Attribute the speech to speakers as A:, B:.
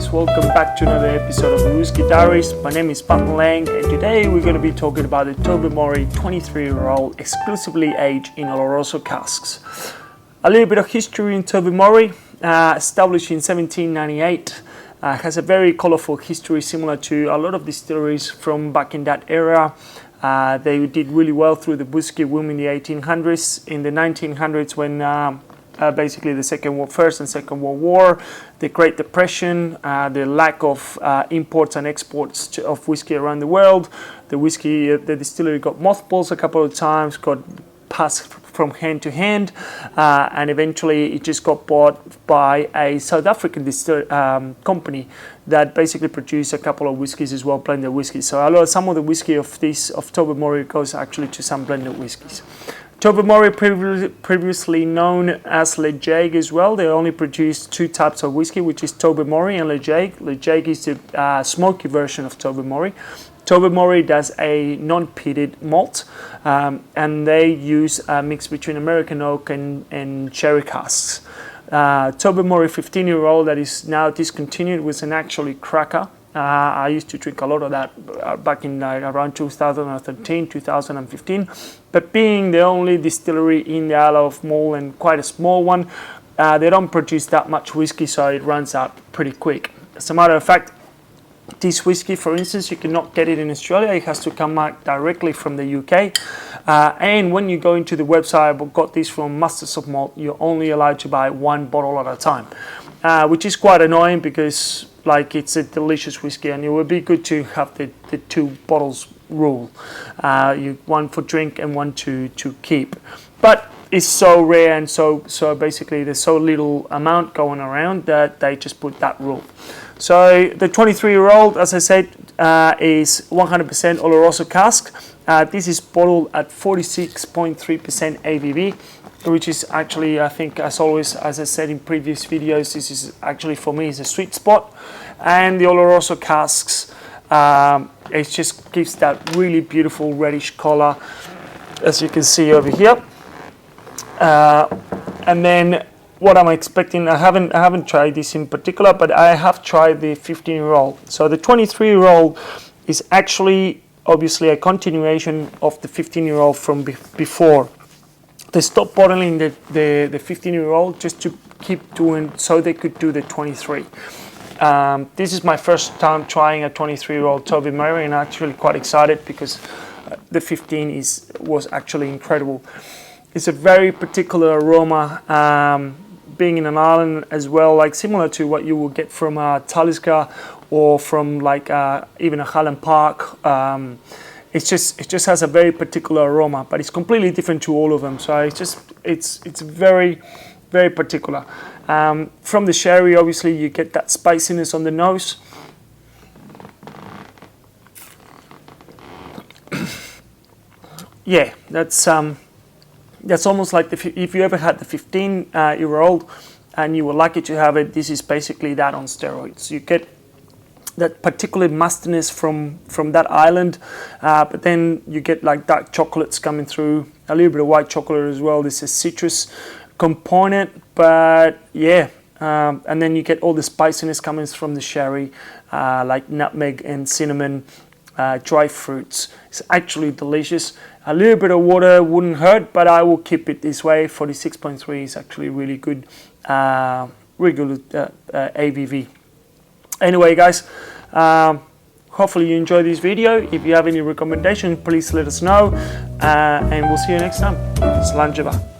A: guys, welcome back to another episode of the Whisky Diaries. My name is Pat Lang and today we're going to be talking about the Tobermory 23-year-old exclusively aged in Oloroso casks. A little bit of history in Tobermory, established in 1798, has a very colourful history similar to a lot of distilleries from back in that era. They did really well through the whisky boom in the 1800s. In the 1900s when basically the First and Second World War, the Great Depression, the lack of imports and exports of whiskey around the world. The distillery got mothballs a couple of times, got passed from hand to hand, and eventually it just got bought by a South African company that basically produced a couple of whiskies as well, blended whiskies. So some of the whiskey of Tobermory goes actually to some blended whiskies. Tobermory, previously known as Le Jake as well, they only produce two types of whiskey, which is Tobermory and Le Jake. Le Jake is the smoky version of Tobermory. Tobermory does a non-peated malt, and they use a mix between American oak and sherry casks. Tobermory 15-year-old that is now discontinued was an actually cracker. I used to drink a lot of that back in around 2013, 2015. But being the only distillery in the Isle of Mull and quite a small one, they don't produce that much whiskey, so it runs out pretty quick. As a matter of fact, this whiskey, for instance, you cannot get it in Australia. It has to come out directly from the UK. And when you go into the website, I got this from Masters of Malt, you're only allowed to buy one bottle at a time, which is quite annoying because it's a delicious whiskey and it would be good to have the two bottles rule. One for drink and one to keep. But it's so rare and so basically there's so little amount going around that they just put that rule. So the 23-year-old, as I said, is 100% Oloroso cask. This is bottled at 46.3% ABV, which is actually, I think, as always, as I said in previous videos, this is actually for me is a sweet spot. And the Oloroso casks, it just gives that really beautiful reddish color, as you can see over here. And then what I'm expecting, I haven't tried this in particular, but I have tried the 15-year-old. So the 23-year-old is actually obviously a continuation of the 15-year-old from before. They stopped bottling the 15-year-old just to keep doing, so they could do the 23. This is my first time trying a 23-year-old Tobermory, and I'm actually quite excited because the 15 was actually incredible. It's a very particular aroma, being in an island as well, similar to what you will get from Talisker or from even a Highland Park. It just has a very particular aroma, but it's completely different to all of them. So it's very, very particular. From the sherry, obviously, you get that spiciness on the nose. Yeah, that's almost like if you ever had the 15-year-old and you were lucky to have it, this is basically that on steroids. You get that particular mustiness from that island, but then you get dark chocolates coming through, a little bit of white chocolate as well. This is citrus component, but yeah, and then you get all the spiciness coming from the sherry, like nutmeg and cinnamon, dry fruits. It's actually delicious. A little bit of water wouldn't hurt, but I will keep it this way. 46.3 is actually really good ABV. Anyway, guys, hopefully you enjoyed this video. If you have any recommendations, please let us know, and we'll see you next time. Slàinte.